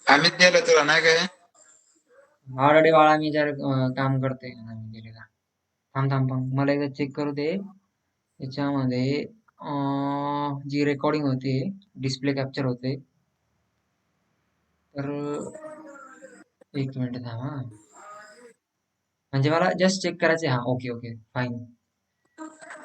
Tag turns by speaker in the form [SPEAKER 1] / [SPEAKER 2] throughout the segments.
[SPEAKER 1] अमित गेलं तुला नाही काय?
[SPEAKER 2] ऑलरेडी बाळा मी जर काम करते मी गेले का. थांब थांब थांब मला एकदा चेक करू दे याच्यामध्ये जी रेकॉर्डिंग होते डिस्प्ले कॅप्चर होते तर एक मिनिट थांब हा म्हणजे मला जस्ट चेक करायचे हा ओके ओके फाईन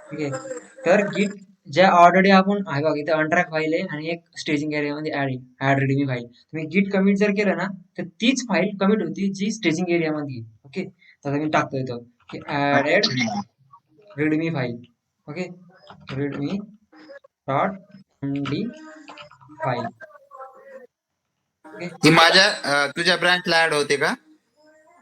[SPEAKER 2] ठीक आहे तर गिट ज्या ऑलरेडी आपण आहे बघ इथे अनट्रॅक फाईल आहे आणि एक स्टेजिंग एरियामध्ये ऍड आहे ऍड रिडमी फाईल तुम्ही गिट कमिट जर केलं ना तर तीच फाईल कमिट होती जी स्टेजिंग एरियामध्ये आहे ओके तर मी टाकतो इथं की ऍडेड
[SPEAKER 1] अच्छा.
[SPEAKER 2] Readme file okay readme dot MD file okay
[SPEAKER 1] ती माझ्या तुझ्या ब्रँचला ऍड होते का?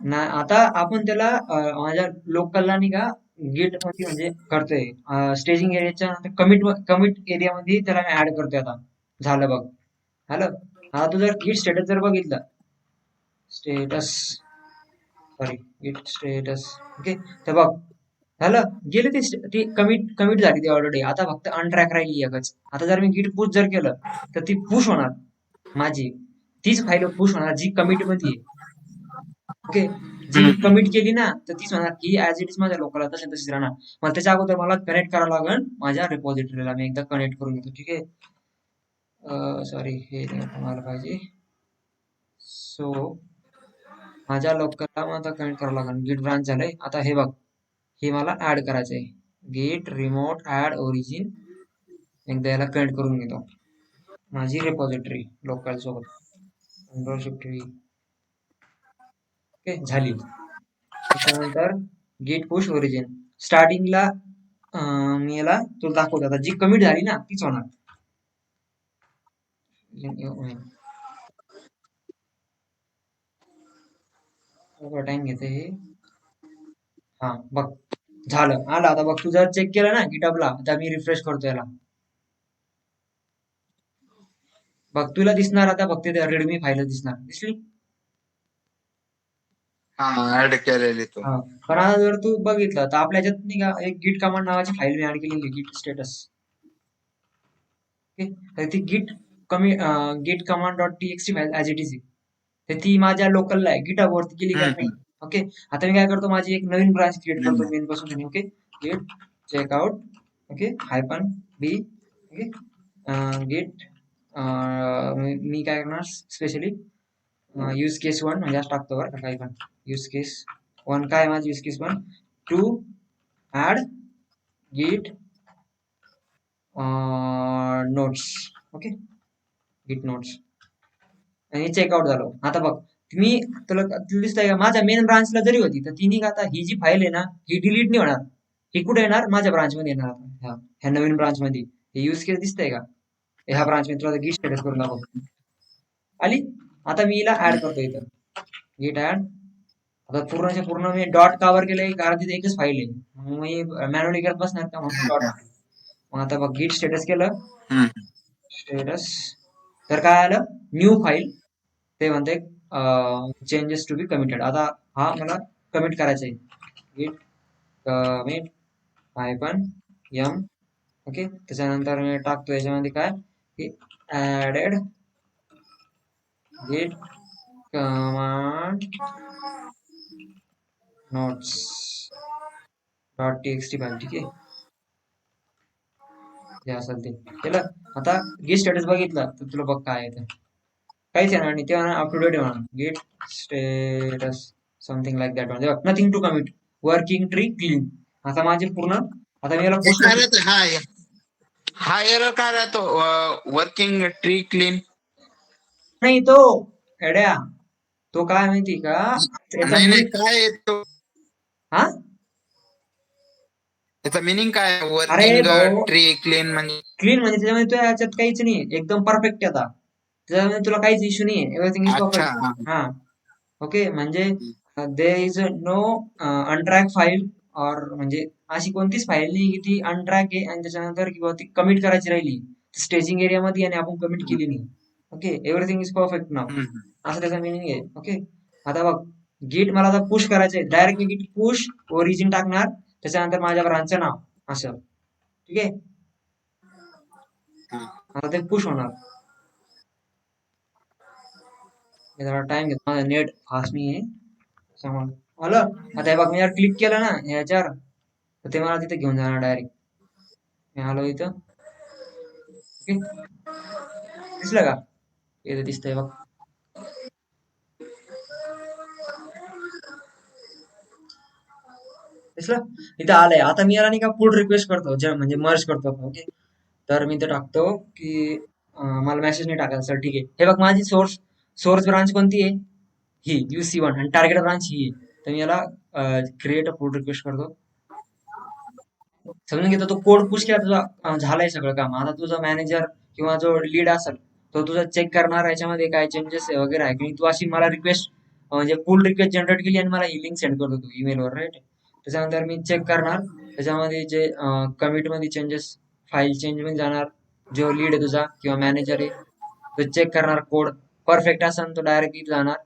[SPEAKER 2] ना आता आपण त्याला माझ्या लोकलला नाही का गेट मध्ये म्हणजे करतोय स्टेजिंग एरियाच्या कमिट कमिट एरियामध्ये त्याला ऍड करतोय आता झालं बघ झालं आता तू जर गिट स्टेटस जर बघितलं स्टेटस सॉरी गिट स्टेटस ओके तर बघ झालं गेले ती कमिट कमिट झाली ती ऑलरेडी आता फक्त अनट्रॅक राहिली एकच आता जर मी गिट पुश जर केलं तर ती पुश होणार माझी तीच फाईल पुश होणार जी कमिट मध्ये आहे ओके जी मी
[SPEAKER 1] हम्म.
[SPEAKER 2] कमिट केली ना तर तीच म्हणणार की ऍज इट इज माझ्या लोकलला तशी तशीच राहणार मग त्याच्या अगोदर मला कनेक्ट करावं लागेल माझ्या रिपॉझिटरीला मी एकदा कनेक्ट करून घेतो ठीक आहे सॉरी हे नाही तुम्हाला पाहिजे सो माझ्या लोकलला मग आता कनेक्ट करावं लागेल गिट ब्रांच झालंय आता हे बघ हे मला ऍड करायचं आहे गिट रिमोट ऍड ओरिजिन एकदा याला कनेक्ट करून घेतो माझी रिपॉझिटरी लोकल सोबत कंट्रोल शिफ्ट ओके झाली त्याच्यानंतर गेट पुश ओरिजिन स्टार्टिंगला मी याला तुला दाखवतो आता जी कमिट झाली ना तीच होणार टाइम घेते हे हा बघ झालं आलं आता बघ तू जर चेक केलं ना गिटअपला आता मी रिफ्रेश करतो याला बघ तुला दिसणार आता बघ ते रेडमी फाईल दिसणार दिसली
[SPEAKER 1] हा ऍड केलेली तू.
[SPEAKER 2] हा पण आता जर तू बघितलं तर आपल्या ह्याच्यात नाही का एक गिट कमांड नावाची फाईल मी ऍड केलेली गिट स्टेटस ओके तर ती गिट command dot T x T file as it is तर ती माझ्या लोकलला आहे गिटअप वरती केली का नाही
[SPEAKER 1] हम्म.
[SPEAKER 2] ओके आता मी काय करतो माझी एक नवीन ब्रांच क्रिएट
[SPEAKER 1] हम्म.
[SPEAKER 2] करतो मेन पासून okay git checkout okay hyphen B okay git मी काय करणार स्पेशली यूज केस वन म्हणजे असं टाकतो बरं का काही पण यूज केस वन काय आहे माझी यूज केस वन टू ऍड गिट नोट्स ओके गिट नोट्स आणि चेकआउट झालो आता बघ मी तुला दिसतंय का माझ्या मेन ब्रांचला जरी होती तर तिने आता ही जी फाईल आहे ना ही डिलीट नाही होणार ही कुठे येणार माझ्या ब्रांच मध्ये येणार आता ह्या नवीन ब्रांच मध्ये हे यूज केस दिसतंय का ह्या ब्रांच मध्ये तुला गिट स्टेटस करून दाखव आली आता मी हिला ऍड करतो इथं गिट ऍड आता पूर्णच्या पूर्ण मी डॉट कव्हर केलंय कारण तिथे एकच फाईल आहे मग मी मॅन्युअली करत बसणार का म्हणून डॉट मग आता बघ गिट स्टेटस केलं
[SPEAKER 1] हम्म.
[SPEAKER 2] स्टेटस तर काय आलं न्यू फाईल ते म्हणते चेंजेस टू बी कमिटेड आता हा मला कमिट करायचा आहे गिट कमिट हायफन यम ओके त्याच्यानंतर मी टाकतो याच्यामध्ये काय की ऍडेड गिट command notes dot T x T file ठीक आहे जे असेल ते केलं आता गेट स्टेटस बघितलं तर तुला बघ काय आहे काहीच येणार नाही ते अप टू डेट होणार git status something like that म्हणजे nothing to commit working tree clean आता माझे पूर्ण आता मी याला
[SPEAKER 1] हे
[SPEAKER 2] पुश
[SPEAKER 1] काय राहतं? हा हा एरर काय राहतो? Working tree clean.
[SPEAKER 2] नाही तो एड्या तो काय माहिती का याचा
[SPEAKER 1] नाही नाही,
[SPEAKER 2] मिनिंग
[SPEAKER 1] काय येतो
[SPEAKER 2] हा
[SPEAKER 1] त्याचा मिनिंग काय?
[SPEAKER 2] अरे
[SPEAKER 1] वर्किंग
[SPEAKER 2] भाऊ
[SPEAKER 1] ट्री क्लीन म्हणजे?
[SPEAKER 2] क्लीन म्हणजे त्याच्यामध्ये तुझ्या याच्यात काहीच नाही एकदम परफेक्ट आता त्याच्यामध्ये तुला काहीच इश्यू नाही एव्हरीथिंग इज
[SPEAKER 1] अच्छा.
[SPEAKER 2] परफेक्ट हा ओके म्हणजे देर इज नो अनट्रॅक फाईल और म्हणजे अशी कोणतीच फाईल नाही की ती अनट्रॅक आहे आणि त्याच्यानंतर किंवा ती कमिट करायची राहिली स्टेजिंग एरियामध्ये आणि आपण कमिट केली नाही ओके एव्हरीथिंग इज परफेक्ट नाव
[SPEAKER 1] हम्म.
[SPEAKER 2] असं त्याचा मिनिंग आहे ओके आता बघ गिट मला आता पुश करायचंय डायरेक्ट मी गिट पुश ओरिजिन टाकणार त्याच्यानंतर माझ्या ब्रांचचं नाव असं ठीक आहे
[SPEAKER 1] हा.
[SPEAKER 2] आता ते पुश होणार हे जरा टाइम घेतो, माझा नेट फास्ट नाही आहे. सांभाळ. आलं आता हे बघ, मी यार क्लिक केलं ना ह्याच्यावर, तर ते मला तिथे घेऊन जाणार डायरेक्ट. मी आलो इथं. ओके, दिसलं का? इथं दिसतंय बघ. दिसलं? इथं आलंय. आता मी याला नाही का पुढ रिक्वेस्ट करतो, म्हणजे मर्ज करतो. ओके, तर मी इथं टाकतो की मला मेसेज नाही टाकायचा. सर ठीक आहे. हे बघ, माझी सोर्स सोर्स ब्रांच कोणती आहे? ही UC1 आणि टार्गेट ब्रांच ही आहे. तर मी याला क्रिएट अ पुढ रिक्वेस्ट करतो. समजून घेतो तो कोड पुश केला तुझा, झालंय सगळं काम. आता तुझा मॅनेजर किंवा जो लीड असेल तो तुझा चेक करणार याच्यामध्ये काय चेंजेस वगैरे आहे की तू अशी मला रिक्वेस्ट म्हणजे पुल रिक्वेस्ट जनरेट केली आणि मला ही लिंक सेंड करतो तू ईमेलवर, राईट? त्याच्यानंतर मी चेक करणार त्याच्यामध्ये जे कमिट मध्ये चेंजेस, फाईल चेंज मध्ये जाणार. जो लीड आहे तुझा किंवा मॅनेजर आहे तो चेक करणार, कोड परफेक्ट असेल तो डायरेक्टली जाणार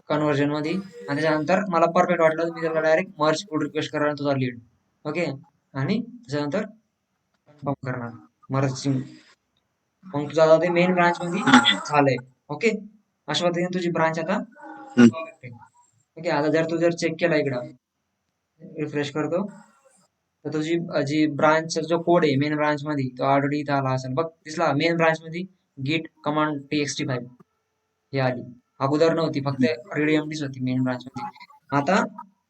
[SPEAKER 2] कन्व्हर्जन मध्ये, आणि त्याच्यानंतर मला परफेक्ट वाटलं तर मी त्याला डायरेक्ट मर्ज पुल रिक्वेस्ट करणार तुझा लीड. ओके, आणि त्याच्यानंतर कन्फर्म करणार मर्जिंग. मग तुझं आता ते मेन ब्रांच मध्ये झालंय. ओके, अशा पद्धतीने तुझी ब्रांच आता
[SPEAKER 1] हम्म.
[SPEAKER 2] परफेक्ट आहे. ओके, आता जर तू चेक केला इकडं, रिफ्रेश करतो, तर तुझी जी ब्रांच जो कोड आहे मेन ब्रांच मध्ये तो ऑलरेडी इथं आला असेल बघ. दिसला मेन ब्रांच मध्ये git कमांड txt5 ही आली. अगोदर नव्हती, फक्त readmdच होती मेन ब्रांच मध्ये. आता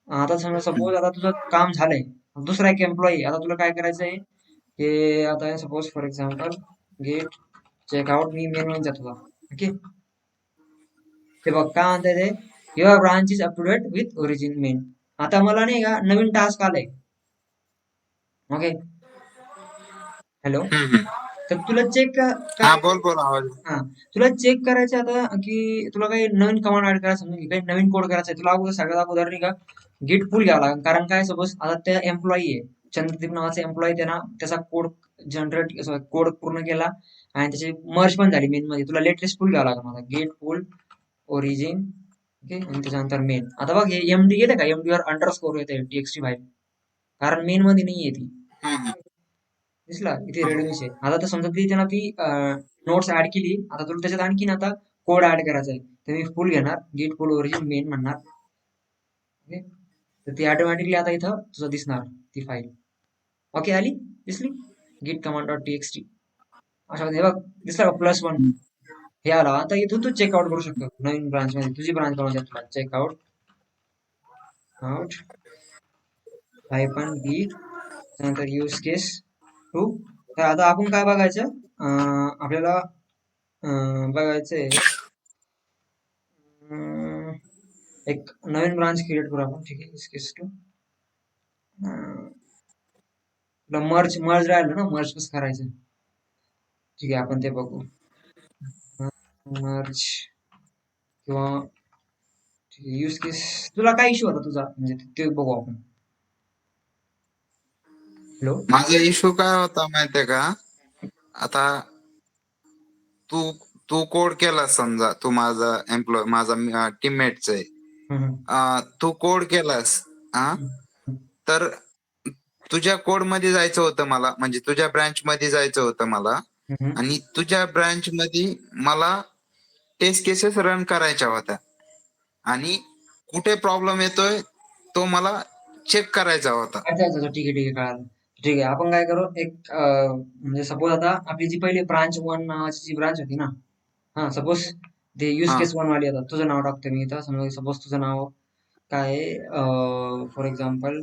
[SPEAKER 2] आता समजा सपोज आता तुझं काम झालंय, दुसरा एक एम्प्लॉई, आता तुला काय करायचंय की आता suppose for example git checkout मी मेन मध्ये जातो. ओके, ते बघ काय म्हणताय ते, your branch is up to date with origin main. आता मला नाही का नवीन टास्क आलाय. Okay, hello,
[SPEAKER 1] hmm, hmm.
[SPEAKER 2] तर तुला चेक
[SPEAKER 1] हा,
[SPEAKER 2] करायचं.
[SPEAKER 1] बोल बोल, आवाज.
[SPEAKER 2] हा, तुला चेक करायचं आता की तुला काही नवीन कमांड ऍड करायचं, म्हणजे काही नवीन कोड करायचा आहे तुला, अगोदर सगळ्यात अगोदर नाही का गिट पुल घ्यावा लागेल. कारण काय, सपोज आता त्या एम्प्लॉई आहे चंद्रदीप नावाचा एम्प्लॉई, त्यांना त्याचा कोड जनरेट कोड पूर्ण केला आणि त्याची मर्ज पण झाली मेन मध्ये. तुला लेटेस्ट पुल घ्यावा लागेल मला, गेट पुल ओरिजिन. ओके, आणि त्याच्यानंतर मेन. आता बघ हे MD येते का, MD वर अंडरस्कोर येते txt5, कारण मेन मध्ये नाही येते.
[SPEAKER 1] हम्म,
[SPEAKER 2] दिसला इथे रेडमीच आहे. आता तर समजा ती त्यांना ती नोट्स ऍड केली, आता तुला त्याच्यात आणखीन आता कोड ऍड करायचा आहे. तर मी फुल घेणार, गेट फुल ओरिजिन मेन म्हणणार. ओके, तर ती ऑटोमॅटिकली आता इथं तुझं दिसणार ती फाईल. ओके, आली, दिसली git command डॉट txt. अशा हे बघ, दिसला +1
[SPEAKER 1] हम्म.
[SPEAKER 2] हे आला. आता इथून तू चेकआउट करू शकतो नवीन ब्रांच मध्ये. तुझी ब्रांच बनवायची तुला, चेकआउट आउट -b त्यानंतर यूज केस 2. तर आता आपण काय बघायचं, आपल्याला बघायचंय एक नवीन ब्रांच क्रिएट करू आपण. ठीक आहे, यूज केस 2. मर्ज मर्ज राहिलं ना, मर्ज कसं करायचं. ठीक आहे, आपण ते बघू. मर्ज किंवा यूज केस, तुला काय इश्यू होता तुझा, म्हणजे ते बघू आपण. हॅलो,
[SPEAKER 1] माझा इश्यू काय होता माहितीये का? आता तू तू कोड केला, समजा तू माझा एम्प्लॉय, माझा टीममेटच आहे. तू कोड केलास, हा, तर तुझ्या कोड मध्ये जायचं होतं मला, म्हणजे तुझ्या ब्रांच मध्ये जायचं होतं मला, आणि तुझ्या ब्रांच मध्ये मला टेस्ट केसेस रन करायच्या होत्या, आणि कुठे प्रॉब्लेम येतोय तो मला चेक करायचा होता.
[SPEAKER 2] अच्छा अच्छा अच्छा, ठीक आहे ठीक आहे, कळालं. ठीक आहे, आपण काय करू, एक म्हणजे सपोज आता आपली जी पहिली ब्रांच 1 नावाची जी ब्रांच होती ना, हा सपोज ते यूज
[SPEAKER 1] हा,
[SPEAKER 2] केस 1 वाली, आता तुझं नाव टाकतो मी इथं. समजा सपोज तुझं नाव काय आहे, फॉर एक्झाम्पल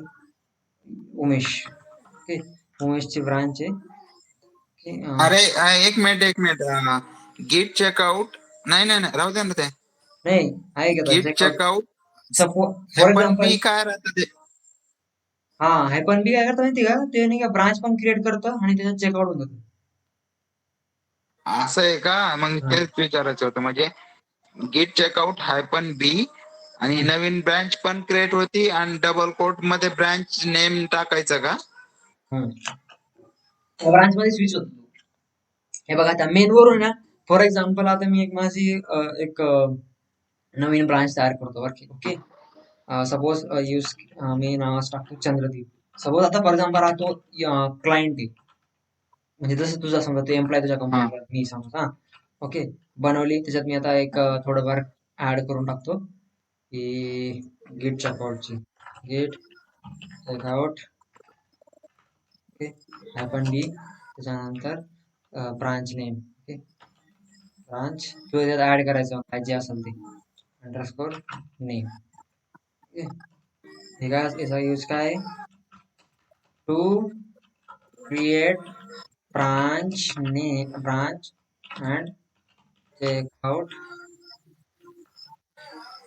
[SPEAKER 2] उमेश. ओके, उमेशची ब्रांच आहे. ओके,
[SPEAKER 1] अरे एक मिनिट एक मिनिट, गेट चेकआउट, नाही नाही नाही, राहू दे ना ते.
[SPEAKER 2] नाही, आहे का
[SPEAKER 1] गेट
[SPEAKER 2] चेकआउट.
[SPEAKER 1] चेकआउट
[SPEAKER 2] सपोज
[SPEAKER 1] हे
[SPEAKER 2] फॉर
[SPEAKER 1] पण
[SPEAKER 2] एक्झाम्पल,
[SPEAKER 1] बी काय राहतं ते?
[SPEAKER 2] हा हे पण बी काय करतं माहिती का, ते नाही का ब्रांच पण क्रिएट करतं आणि त्याच्यात चेकआउट होऊन जातं.
[SPEAKER 1] असं आहे का? मग
[SPEAKER 2] हा.
[SPEAKER 1] तेच विचारायचं होतं, म्हणजे गेट चेकआउट -b, आणि
[SPEAKER 2] हम्म.
[SPEAKER 1] नवीन ब्रांच पण क्रिएट होती, आणि डबल कोट मध्ये ब्रांच नेम टाकायचं का?
[SPEAKER 2] ब्रांच मध्ये स्विच होतो. हे बघा, आता मेन वरून ना, फॉर एक्झाम्पल आता मी एक माझी एक नवीन ब्रांच तयार करतो. ओके, सपोज यूज मी नावाचं टाकतो चंद्रदीप. सपोज आता फॉर एक्झाम्पल हा तो क्लायंट आहे, म्हणजे जसं तुझा समजा तो एम्प्लॉय तुझ्या
[SPEAKER 1] हा,
[SPEAKER 2] कंपनीला मी समजा. हा, ओके, बनवली. त्याच्यात मी आता एक थोडंफार ऍड करून टाकतो की गिट चेकआउटची गिट चेकआउट ओके हायफन डी त्याच्यानंतर ब्रांच नेम ओके ब्रांच किंवा त्यात ऍड करायचं काय जे असेल ते अंडरस्कोर नेम ओके हे काय याचा यूज काय to create branch and checkout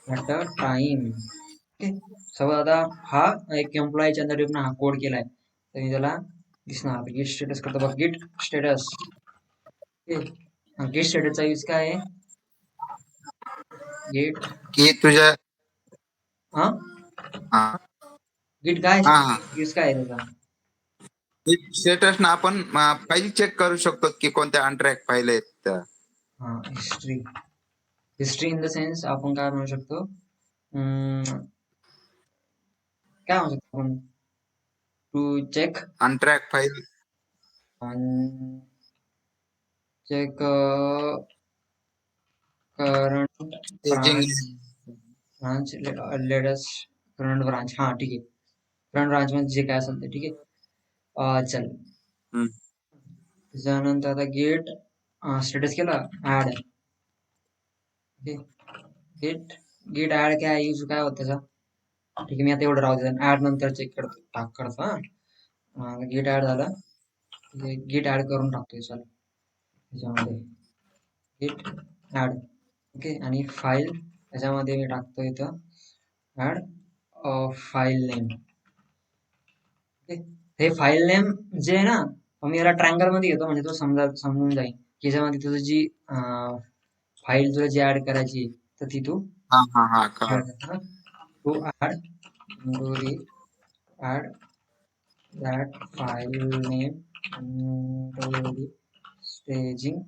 [SPEAKER 2] at a time okay समज आता हा एक एम्प्लॉईच्या अंदर येऊन हा कोड केलाय तर मी त्याला दिसणार गिट स्टेटस करतो बघ गिट स्टेटस ओके गिट स्टेटसचा यूज काय आहे गिट
[SPEAKER 1] की तुझ्या
[SPEAKER 2] हा
[SPEAKER 1] हा
[SPEAKER 2] गिट काय
[SPEAKER 1] हा हा
[SPEAKER 2] यूज काय आहे त्याचा
[SPEAKER 1] स्टेटस ना आपण फाईल चेक करू शकतो की कोणत्या अनट्रॅक फाईल आहेत त्या.
[SPEAKER 2] हा हिस्ट्री इन द सेन्स आपण काय म्हणू शकतो काय म्हणू शकतो आपण to check
[SPEAKER 1] untrack file
[SPEAKER 2] check current
[SPEAKER 1] staging
[SPEAKER 2] branch लेडस करंट ब्रांच हा ठीक आहे करंट ब्रांच मध्ये जे काय असेल ते ठीक आहे चल त्याच्यानंतर आता गेट स्टेटस केला ऍड गेट गेट ऍड काय यूज काय होत त्याचा ठीक आहे मी आता एवढं राहू दे ऍड नंतर चेक करतो हा गेट ऍड झाला गेट ऍड करून टाकतोय चल त्याच्यामध्ये गेट ऍड ओके आणि फाईल त्याच्यामध्ये मी टाकतो इथं ऍड फाईल नेम हे फाईल नेम जे आहे ना मी याला ट्रायंगल मध्ये घेतो म्हणजे तो समजून जाईल की याच्यामध्ये तुझं जी फाईल तुला जी ऍड करायची तर ती तू
[SPEAKER 1] हा हा हा का
[SPEAKER 2] to add that file name into the staging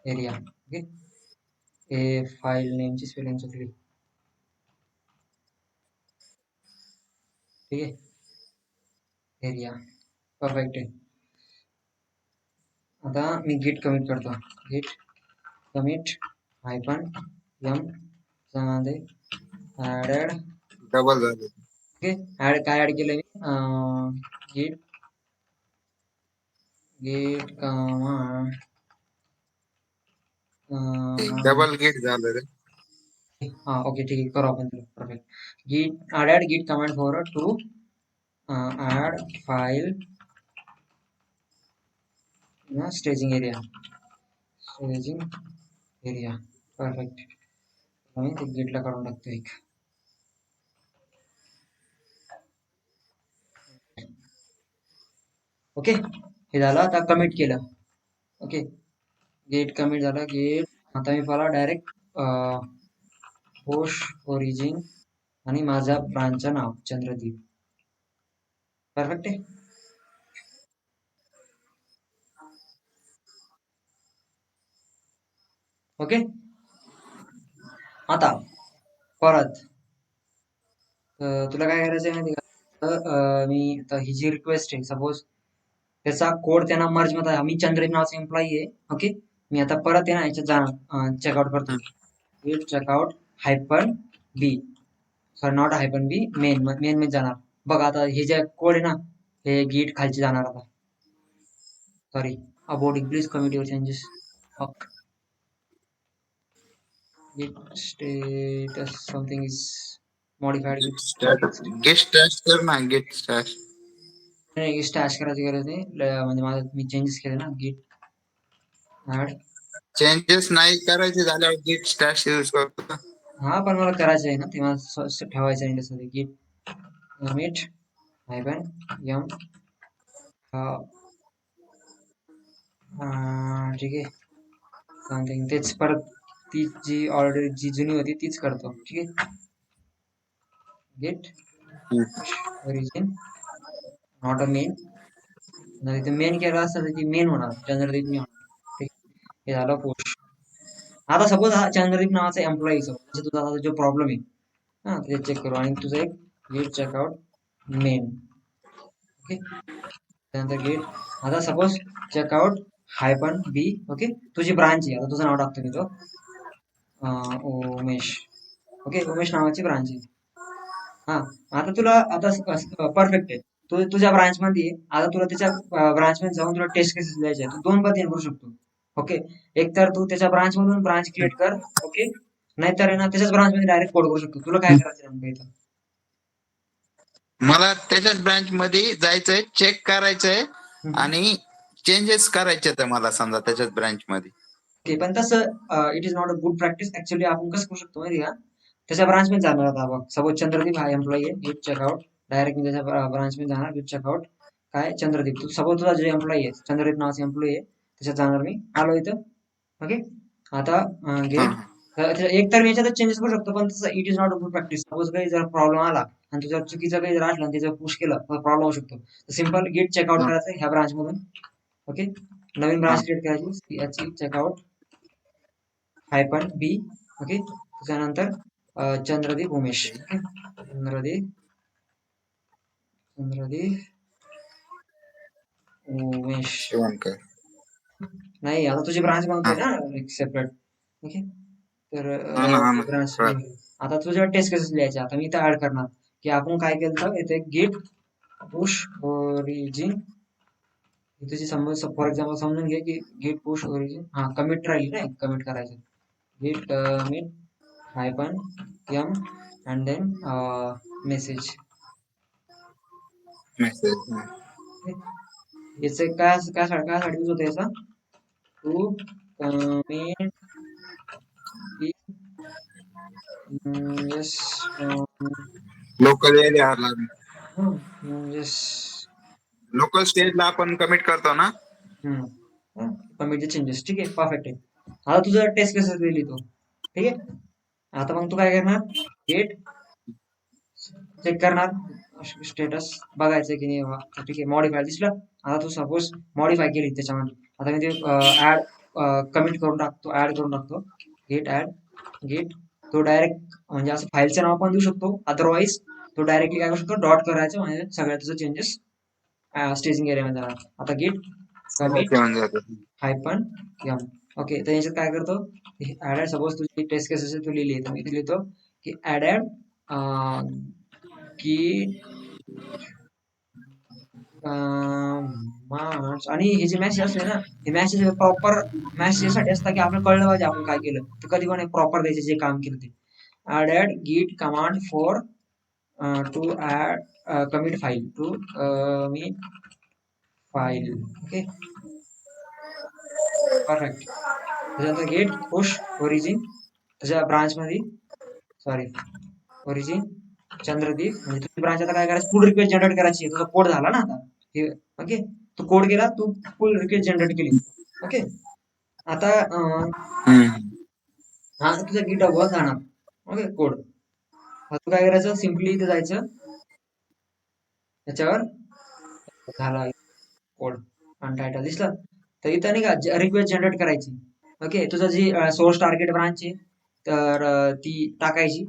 [SPEAKER 2] area okay हे फाईल नेमची स्पेलिंग चुकली ठीक आहे एरिया परफेक्ट आहे आता मी गिट कमिट करतो गिट कमिट हायफन एम त्यामध्ये ऍडेड
[SPEAKER 1] डबल झाले
[SPEAKER 2] ओके काय ऍड केलं मी गिट गिट कमांड
[SPEAKER 1] डबल गेट झालं रे
[SPEAKER 2] हा ओके ठीक आहे करू आपण perfect git add git command for to add file staging area perfect आम्ही ते गिटला काढून टाकतो एक ओके हे झालं आता कमिट केलं ओके गेट कमिट झालं गेट आता मी मला डायरेक्ट पोस्ट ओरिजिन आणि माझा ब्रांचचं नाव चंद्रदीप परफेक्ट आहे ओके आता परत तुला काय करायचं आहे माहिती का मी आता ही जी रिक्वेस्ट आहे सपोज त्याचा कोड त्यांना मर्ज मध्ये मी चंद्रदीप नावाचा एम्प्लॉई आहे ओके मी आता परत आहे ना याच्यात जाणार चेकआउट करतो git checkout hyphen b sorry not hyphen b main मध्ये जाणार बघ आता हे जे कोड आहे ना हे गिट खालची जाणार आता sorry about please commit your changes git status something is modified
[SPEAKER 1] git stash कर ना गेट स्टॅश
[SPEAKER 2] नाही स्टॅश करायची गरज नाही म्हणजे माझं मी चेंजेस केले ना गिट ऍड
[SPEAKER 1] चेंजेस नाही करायचे झाल्यावर गेट स्टॅश यूज करतो
[SPEAKER 2] हा पण मला करायचं आहे ना ते मला ठेवायचं आहे तसं गिट कमिट हायफन एम ठीक आहे समथिंग तेच परत ती जी ऑर्डर जी जुनी होती तीच करतो ठीक आहे git origin not a main नाही ते मेन केलं असतं तर ती मेन होणार चंद्रदीप नाही होणार ठीक आहे हे झालं पोस्ट आता सपोज हा चंद्रदीप नावाचा एम्प्लॉई म्हणजे तुझा आता जो प्रॉब्लेम आहे हा ते चेक करू आणि तुझं एक गेट चेकआउट मेन ओके त्यानंतर गेट आता सपोज चेकआउट -b. ओके, तुझी ब्रांच आहे. आता तुझं नाव टाकतो मी तो उमेश. ओके, उमेश नावाची ब्रांच आहे. हा, आता तुला आता परफेक्ट आहे. तू तुझ्या ब्रांच मध्ये आहे. आता तुला त्याच्या ब्रांच मध्ये जाऊन तुला टेस्ट केसेस लिहायचे आहे. तू दोन पद्धतीने करू शकतो. ओके, एक तर तू त्याच्या ब्रांच मधून ब्रांच क्रिएट कर. ओके, नाहीतर आहे ना त्याच्याच ब्रांच मध्ये डायरेक्ट कोड करू शकतो. तुला काय करायचं नेमकं इथं?
[SPEAKER 1] मला त्याच्याच ब्रांच मध्ये जायचंय, चेक करायचंय आणि चेंजेस करायचे तर मला समजा त्याच्याच ब्रांच मध्ये.
[SPEAKER 2] ओके, पण तसं it is not a good practice. Actually आपण कसं करू शकतो माहिती का? त्याच्या ब्रांच मध्ये जाणार आता बघ. सपोज चंद्रदीप हा एम्प्लॉई आहे. गिट चेकआउट. डायरेक्ट मी त्याच्या ब्रांच मध्ये जाणार. गिट चेकआउट. काय चंद्रदीप. तू सपोज तुझा जे एम्प्लॉई आहे चंद्रदीप नावाचा एम्प्लॉई आहे. त्याच्यात जाणार मी. आलो इथं. ओके, आता गेट. एक तर मी याच्यातच चेंजेस करू शकतो, पण तसं it is not a good practice. Suppose काही जर प्रॉब्लेम आला आणि तुझ्या चुकीचं काही जर असलं आणि त्याचं पुश केलं तर प्रॉब्लेम होऊ शकतो. सिम्पल गेट चेकआउट करायचं ह्या ब्रांच मधून. ओके, नवीन ब्रांच क्रिएट करायची. याची चेकआउट -b. ओके, त्याच्यानंतर चंद्रदीप उमेश. ओके, चंद्रदीप उमेश.
[SPEAKER 1] शिवणकर.
[SPEAKER 2] नाही, आता तुझी ब्रांच बनवतोय ना एक सेपरेट. ओके, तर ब्रांच आता तुझ्या टेस्ट केसेस लिहायचे. आता मी इथं ऍड करणार की आपण काय केलं तर इथे गेट पुश ओरिजिन. तुझी समज फॉर एक्झाम्पल समजून घे की गेट पुश ओरिजिन. हा, कमिट राहील ना, कमिट करायचं. Git commit -m and then message.
[SPEAKER 1] Message.
[SPEAKER 2] याचे काय यूज होतं याचा? टू कमिट यस
[SPEAKER 1] लोकल एरियाला,
[SPEAKER 2] यस
[SPEAKER 1] लोकल स्टेजला आपण कमिट करतो ना.
[SPEAKER 2] Commit changes. ठीक आहे, परफेक्ट आहे. आता तुझं टेस्ट केसेस लिहिली तू. ठीक आहे, आता मग तू काय करणार? गेट चेक करणार स्टेटस बघायचं की नाही. ठीक आहे, मॉडिफाय दिसलं. आता तू सपोज मॉडिफाय केली त्याच्यामध्ये. आता मी ते ऍड कमिट करून टाकतो, ऍड करून टाकतो. Git add git. तो डायरेक्ट म्हणजे असं फाईलचं नाव पण देऊ शकतो. अदरवाईज तो डायरेक्टली काय करू शकतो, डॉट करायचं म्हणजे सगळ्या तुझं चेंजेस स्टेजिंग एरियामध्ये जाणार. आता गेट कमिट -m. ओके, तर याच्यात काय करतो, ऍड सपोज तुझी टेस्ट केसेस तू लिहिली तर मी इथे लिहितो की ऍडेड की मार्च. आणि हे जे मॅसेज असले ना, हे मॅसेज प्रॉपर मॅसेजसाठी असतात की आपल्याला कळलं पाहिजे आपण काय केलं. तर कधी पण प्रॉपर द्यायचे जे काम केलं ते. Added git command for to add commit file to commit file. Okay, perfect. त्याच्यानंतर गेट पुश ओरिजिन त्याच्या ब्रांच मध्ये. Sorry, origin Chandradeep. म्हणजे तुझी ब्रांच आता काय करायची, पुल रिक्वेस्ट जनरेट करायची. तुझा कोड झाला ना आता. ओके, तू कोड केला, तू पुल रिक्वेस्ट जनरेट केली. ओके, आता हा तुझा गिटहब वर जाणार. Okay, code. तू काय करायचं, सिम्पली इथे जायचं, त्याच्यावर झाला कोड आणि टायटल दिसलं तर इथं नाही का रिक्वेस्ट जनरेट करायची. ओके, तुझं जी सोर्स टार्गेट ब्रांच आहे तर ती टाकायची.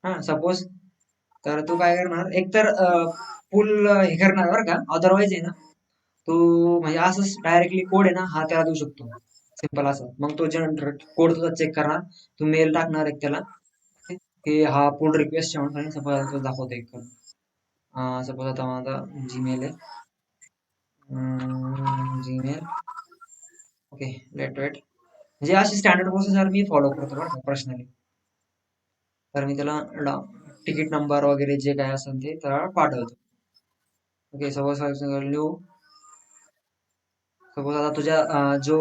[SPEAKER 2] हा, सपोज तर तू काय करणार, एकतर फुल हे करणार बरं का. अदरवाईज आहे ना तू म्हणजे असंच डायरेक्टली कोड आहे ना हा त्याला देऊ शकतो. सिम्पल असं. मग तो जनरेट कोड तुझा चेक करणार. तू मेल टाकणार एक त्याला की हा पुल रिक्वेस्ट म्हणून. सपोज तुला दाखवतो एक. सपोज आता माझा जीमेल आहे. जीमेल. Okay, let wait. म्हणजे अशी स्टँडर्ड प्रोसेसर मी फॉलो करतो बरं का पर्सनली. तर मी त्याला तिकीट नंबर वगैरे जे काय असेल ते त्याला पाठवतो. ओके, सपोज सपोज आता तुझ्या जो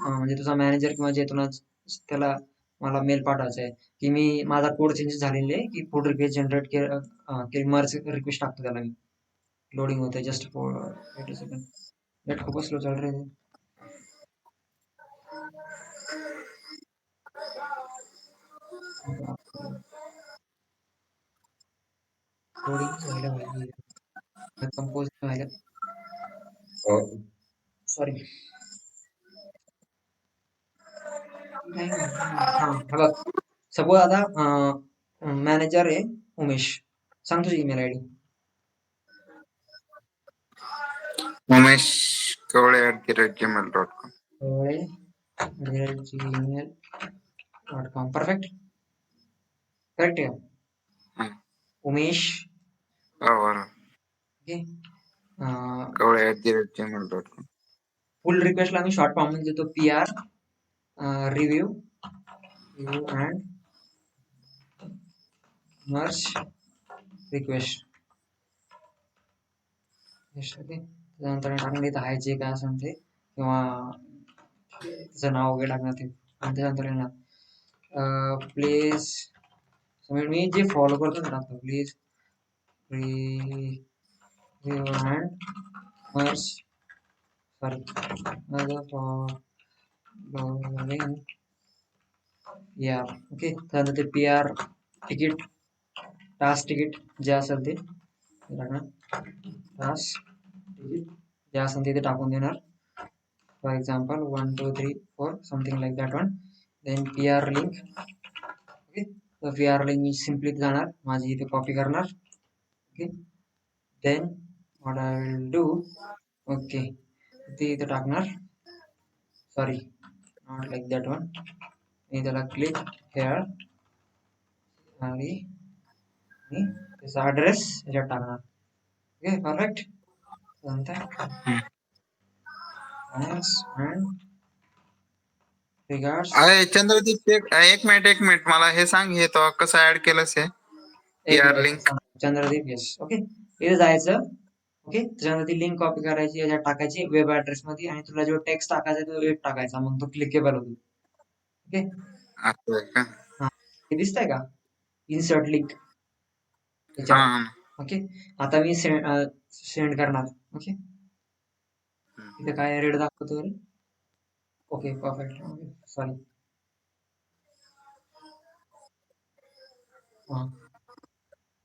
[SPEAKER 2] म्हणजे तुझा मॅनेजर किंवा जे तुला त्याला मला मेल पाठवायचा आहे की मी माझा कोड चेंज झालेले आहे की पुल रिक्वेस्ट जनरेट केली मर्ज रिक्वेस्ट टाकतो त्याला मी. लोडिंग होते जस्ट फॉर 8 सेकंड. नेट खूपच स्लो चाल रहे हैं. लोडिंग व्हायला पाहिजे, कंपोज व्हायला. सॉरी. हा, बघ. सपोज आता मॅनेजर आहे उमेश. सांग तुझी email ID.
[SPEAKER 1] Umesh Kawale @gmail.com.
[SPEAKER 2] gmail.com. Perfect. Correct. Yeah.
[SPEAKER 1] हं.
[SPEAKER 2] Umesh.
[SPEAKER 1] बरोबर.
[SPEAKER 2] Okay.
[SPEAKER 1] कवळे@gmail.com.
[SPEAKER 2] फुल रिक्वेस्टला आम्ही शॉर्ट फॉर्म मध्ये देतो PR review and merge request. Okay. त्यानंतर टाकून इथं आहे जे काय असेल ते किंवा त्याचं नाव वगैरे टाकणार ते आणि त्यानंतर येणार प्लीज मी जे फॉलो करतो ना टाकतो please review and merge sorry या ओके. त्यानंतर ते PR तिकीट टास्क तिकीट जे असेल ते टाकणार. टास्क तिकीट जे असेल ते टाकून देणार. For example 1 2 3 4 something like that one. Then PR link. Okay. So PR link me simply जाणार माझी इथे कॉपी करणार. Okay. Then what I will do, okay, ते इथे टाकणार. Sorry, not like that one. मी त्याला क्लिक हेअर आणि त्याचा ॲड्रेस याच्यात टाकणार. ओके. परफेक्ट. नंतर थँक्स अँड रिगार्ड्स.
[SPEAKER 1] अरे चंद्रदीप, एक मिनिट मला हे सांग, हे तो कसं ऍड केलंस हे
[SPEAKER 2] एक
[SPEAKER 1] PR
[SPEAKER 2] minute
[SPEAKER 1] link?
[SPEAKER 2] Chandradeep. Yes. Okay. इथे जायचं. ओके. त्याच्यानंतर ती लिंक कॉपी करायची याच्यात टाकायची वेब ऍड्रेस मध्ये आणि तुला जो टेक्स्ट टाकायचा तो एक टाकायचा मग तो क्लिकेबल होतो. ओके.
[SPEAKER 1] असं आहे का?
[SPEAKER 2] हा. हे दिसतंय का इन्सर्ट लिंक
[SPEAKER 1] हा
[SPEAKER 2] याच्यावर.
[SPEAKER 1] हा.
[SPEAKER 2] ओके. आता मी सेंड करणार. ओके. इथे काय रेड दाखवतो रे? ओके. परफेक्ट. ओके. सॉरी. हा.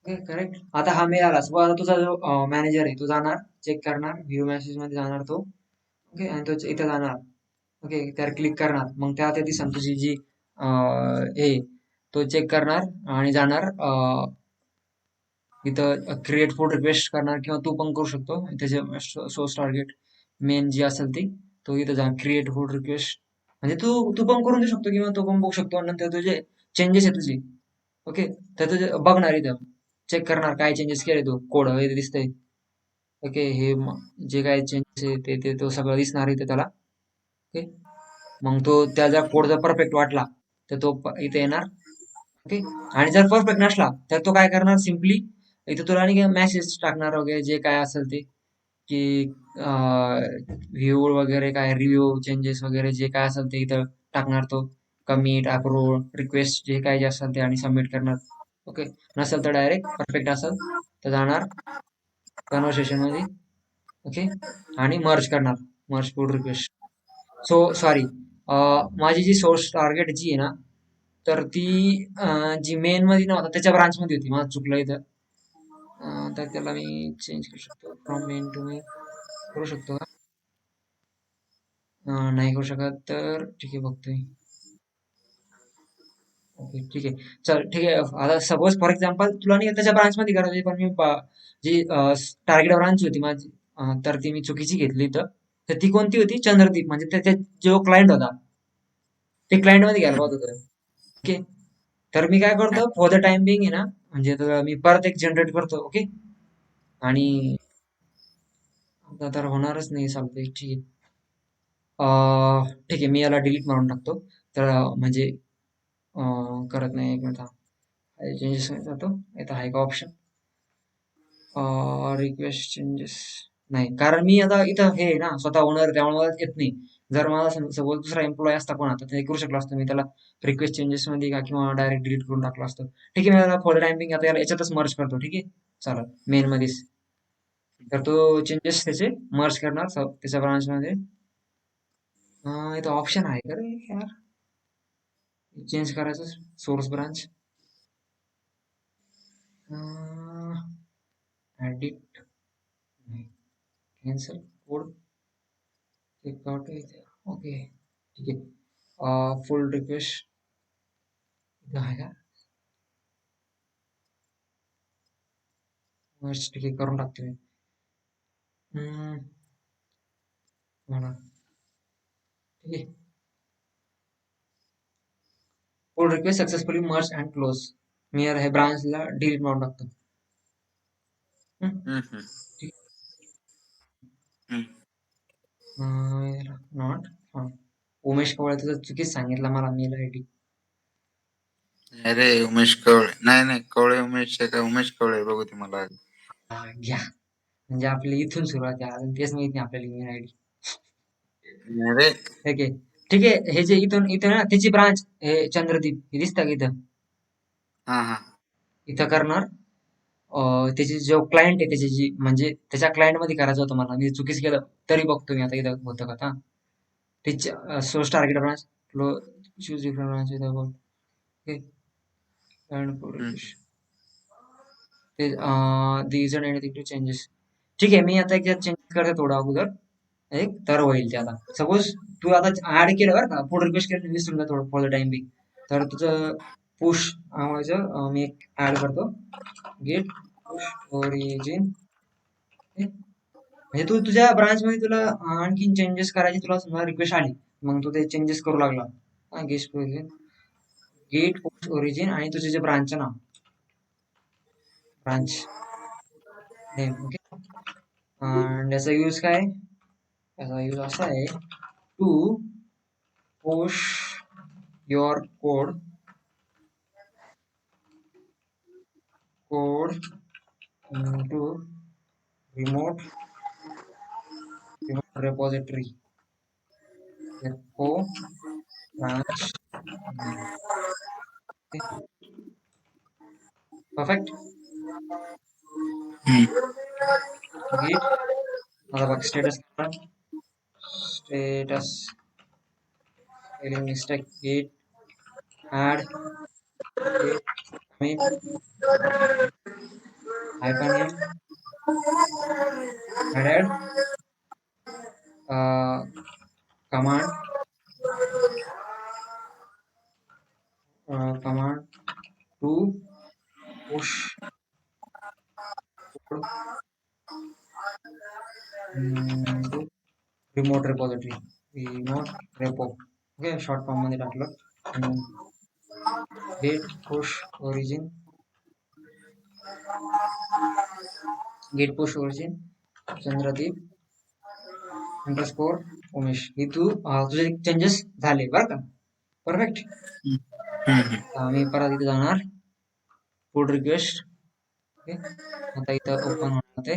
[SPEAKER 2] ओके. करेक्ट. आता हा मेल आला. आता तुझा जो मॅनेजर आहे तो जाणार चेक करणार व्ह्यू मेसेज मध्ये जाणार तो. ओके. आणि तो इथे जाणार. ओके. त्यावर क्लिक करणार मग त्या ते दिसन तुझी जी हे तो चेक करणार आणि जाणार इथं क्रिएट फूड रिक्वेस्ट करणार किंवा तू पण करू शकतो. त्याचे सोर्स टार्गेट मेन जी असेल ती तो इथं जा क्रिएट फूड रिक्वेस्ट म्हणजे तू पण करून देऊ शकतो किंवा तो पण बघू शकतो. नंतर तुझे चेंजेस आहे तुझे. ओके. तर तुझे बघणार इथं चेक करणार काय चेंजेस केले तू कोड हे दिसतंय. ओके. हे जे काय चेंजेस आहे ते तो सगळं दिसणार इथे त्याला. ओके. मग तो त्याचा कोड जर परफेक्ट वाटला तर तो इथे येणार. ओके. आणि जर परफेक्ट नसला तर तो काय करणार सिम्पली इथे तुला आणि मेसेज टाकणार वगैरे जे काय असेल ते की व्ह्यू वगैरे काय रिव्ह्यू चेंजेस वगैरे जे काय असेल ते इथं टाकणार तो कमिट अप्रूव्ह रिक्वेस्ट जे काय जे असेल ते आणि सबमिट करणार. ओके. नसेल तर डायरेक्ट परफेक्ट असेल तर जाणार कन्व्हर्सेशन मध्ये. ओके. आणि मर्ज करणार merge pull request. So sorry माझी जी सोर्स टार्गेट जी आहे ना तर ती जी मेन मध्ये नव्हता त्याच्या ब्रांच मध्ये होती. माझं चुकलं इथं. तर त्याला मी चेंज करू शकतो फ्रॉम मेन टू मेन करू शकतो का? नाही करू शकत तर ठीक आहे बघतोय. ओके. ठीक आहे. चल ठीक आहे. आता सपोज फॉर एक्झाम्पल तुला नाही त्याच्या ब्रांच मध्ये करायची पण मी जी टार्गेट ब्रांच होती माझी तर ती मी चुकीची घेतली तर ती कोणती होती चंद्रदीप म्हणजे त्याचा जो क्लायंट होता ते क्लायंट मध्ये घ्यायला पाहत होतं. ओके. तर मी काय करतो फॉर द टाइम बिंग आहे ना म्हणजे मी परत एक जनरेट करतो. ओके. आणि आता तर होणारच नाही चालतंय. ठीक आहे. ठीक आहे मी याला डिलीट मारून टाकतो. तर म्हणजे करत नाही. एक मिनिट चेंजेस जातो. इथं आहे का ऑप्शन रिक्वेस्ट चेंजेस नाही कारण मी आता इथं हे ना स्वतः ओनर त्यामुळे मला येत नाही. जर मला सपोज दुसरा एम्प्लॉय असता कोणा तर ते करू शकलो असतो मी त्याला रिक्वेस्ट चेंजेस मध्ये का किंवा डायरेक्ट डिलीट करून टाकलं असतं. ठीक आहे. मी याला फॉर टायमिंग आता याच्यातच मर्ज करतो. ठीक आहे. चालेल मेन मध्येच. तर तो चेंजेस त्याचे मर्ज करणार त्याच्या ब्रांच मध्ये. इथं ऑप्शन आहे का रे यार चेंज करायचं सोर्स ब्रांच एडिट नाही कॅन्सल कोड चेकआउट इथे. ओके. ठीक आहे. फुल रिक्वेस्ट इथं आहे का मर्ज ठीक आहे करून टाकतो मी. मला ठीक आहे. Pull request successfully merge and close. मी हे ब्रांचला डिलीट मारून टाकतो.
[SPEAKER 1] हम्म, हम्म,
[SPEAKER 2] ठीक
[SPEAKER 1] हम्म.
[SPEAKER 2] नॉट उमेश कवळे तुझं चुकीच सांगितलं मला मेल आय डी.
[SPEAKER 1] अरे उमेश कवळे, नाही नाही, कवळे उमेश आहे का? उमेश कवळे बघू ते मला.
[SPEAKER 2] घ्या म्हणजे आपली इथून सुरुवात आहे, अजून तेच माहित नाही आपल्याला ईमेल आय डी.
[SPEAKER 1] अरे
[SPEAKER 2] ठीक आहे. ठीक आहे, हे जे इथून इथं ना त्याची ब्रांच हे चंद्रदीप हे दिसतं का इथं?
[SPEAKER 1] हा हा
[SPEAKER 2] इथं करणार. त्याची जो क्लायंट आहे त्याची जी म्हणजे त्याच्या क्लायंट मध्ये करायचं होतं मला, मी चुकीच केलं तरी बघतो मी आता इथं होतं का आता. त्याची source target branch flow choose different branch with about okay
[SPEAKER 1] हम्म,
[SPEAKER 2] these are anything to changes. ठीक आहे, मी आता एक चेंज करते थोडं अगोदर, एक तर होईल ते आता. सपोज तू आता ऍड केलं बरं का, पुढे रिक्वेस्ट केलं विसरून जा थोडं फॉर द टाइम बी. तर तुझं पुश नावाचं मी एक ऍड करतो, गेट पुश ओरिजिन. म्हणजे तू तुझ्या ब्रांच मध्ये तुला आणखीन चेंजेस करायचे, तुला समजा रिक्वेस्ट आली, मग तू ते चेंजेस करू लागला. Git origin, git push origin आणि तुझे जे ब्रांचचं नाव, ब्रांच नेम. ओके. आणि याचा यूज काय? याचा यूज असा आहे, to push your code to remote repository repo branch name. Okay. Perfect.
[SPEAKER 1] हम्म,
[SPEAKER 2] Git आता बघ status spelling mistake, git add git commit hyphen m added uh, command to push code to remote repo. Okay, short form मध्ये टाकलं. git push origin Chandradeep underscore Umesh. हे तुझे changes झाले बरं का. परफेक्ट.
[SPEAKER 1] हम्म.
[SPEAKER 2] आम्ही परत इथे जाणार, पुल रिक्वेस्ट. ओके, आता इथं ओपन होणार ते.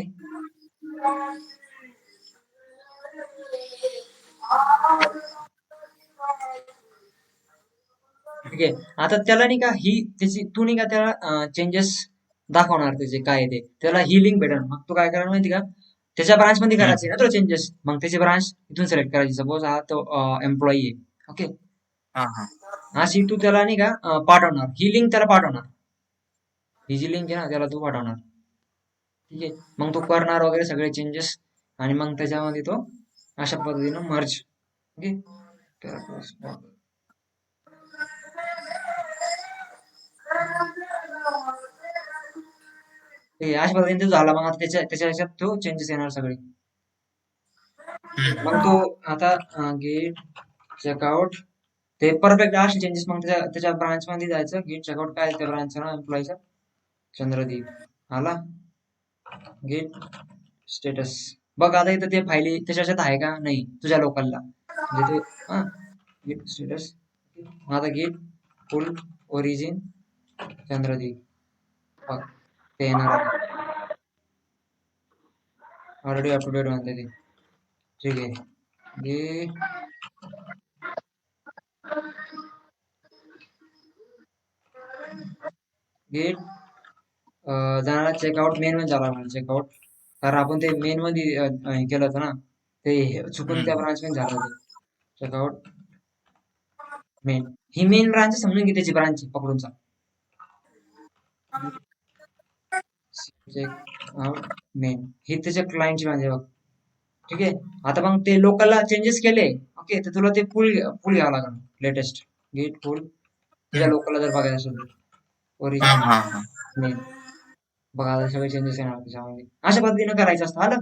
[SPEAKER 2] ठीक आहे, आता त्याला नाही का ही त्याची तू नाही का त्याला चेंजेस दाखवणार त्याचे काय ते, त्याला ही लिंक भेटेल. मग तू काय करणार माहिती का, त्याच्या ब्रांच मध्ये करायचे ना तुला चेंजेस, मग त्याची ब्रांच इथून सिलेक्ट करायची. सपोज हा तो एम्प्लॉई आहे. ओके,
[SPEAKER 1] हा हा
[SPEAKER 2] अशी तू त्याला नाही का पाठवणार, ही लिंक त्याला पाठवणार, ही जी लिंक आहे ना त्याला तू पाठवणार. ठीक आहे, मग तो करणार वगैरे सगळे चेंजेस, आणि मग त्याच्यामध्ये तो अशा पद्धतीनं मर्ज. ओके, ठीक आहे, अशा पद्धतीने तो झाला. मग आता त्याच्या त्याच्या ह्याच्यात तो चेंजेस येणार सगळे. मग तो आता गेट चेकआउट ते परफेक्ट असे चेंजेस. मग त्याच्या त्याच्या ब्रांच मध्ये जायचं, गेट चेकआउट काय त्या ब्रांचचं नाव एम्प्लॉईचं चंद्रदीप आला. गेट स्टेटस बघ आता इथं ते फायली त्याच्यात आहे का नाही तुझ्या लोकलला, म्हणजे ते हा गेट स्टेटस. आता गेट फुल ओरिजिन चंद्रदीप बघ ते येणार आता. ऑलरेडी अप टू डेट म्हणते ते. ठीक आहे, गेट जाणार चेकआउट मेन मध्ये झाला मला चेकआउट, कारण आपण ते मेन मध्ये हे केलं होतं ना, ते चुकून त्या ब्रांच मध्ये झालं होतं. चेकआउट मेन, ही मेन ब्रांच समजून घे, त्याची ब्रांच पकडून चाल. चेकआउट मेन ही त्याच्या क्लायंटची ब्रांच आहे बघ. ठीक आहे, आता मग ते लोकलला चेंजेस केले. ओके, तर तुला ते फुल फुल घ्यावं लागेल लेटेस्ट. गेट फुल तुझ्या लोकलला जर बघायचं असेल तर
[SPEAKER 1] हा
[SPEAKER 2] ओरिजिन
[SPEAKER 1] हा हा
[SPEAKER 2] मेन बघा, आता सगळे चेंजेस येणार त्याच्यामध्ये. अशा पद्धतीने करायचं असतं. आलं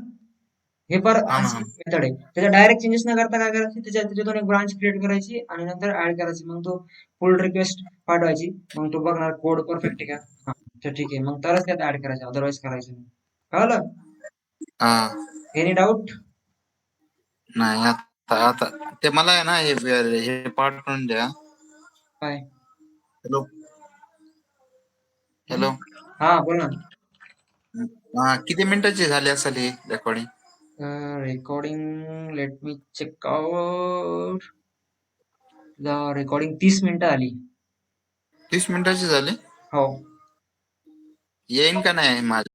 [SPEAKER 2] हे पर
[SPEAKER 1] हा ना.
[SPEAKER 2] मेथड आहे. त्याच्या डायरेक्ट चेंजेस न करता काय करायचे, त्याच्यातून एक ब्रांच क्रिएट करायची आणि नंतर ऍड करायची. मग तो पुल रिक्वेस्ट पाठवायची. मग तो बघणार कोड परफेक्ट आहे का. हा तर ठीक आहे, मग तरच त्यात ऍड करायचं, अदरवाईज करायचं नाही. कळलं?
[SPEAKER 1] हा.
[SPEAKER 2] Any doubt?
[SPEAKER 1] नाही आता आता ते मला आहे ना हे पाठवून द्या.
[SPEAKER 2] काय?
[SPEAKER 1] हॅलो. हॅलो.
[SPEAKER 2] हा बोल ना.
[SPEAKER 1] किती मिनिटाची झाली असेल ही recording?
[SPEAKER 2] Recording let me check out. Recording 30 मिनिटं आली.
[SPEAKER 1] 30 मिनिटाची झाली.
[SPEAKER 2] हो.
[SPEAKER 1] येईन का नाही माझ्या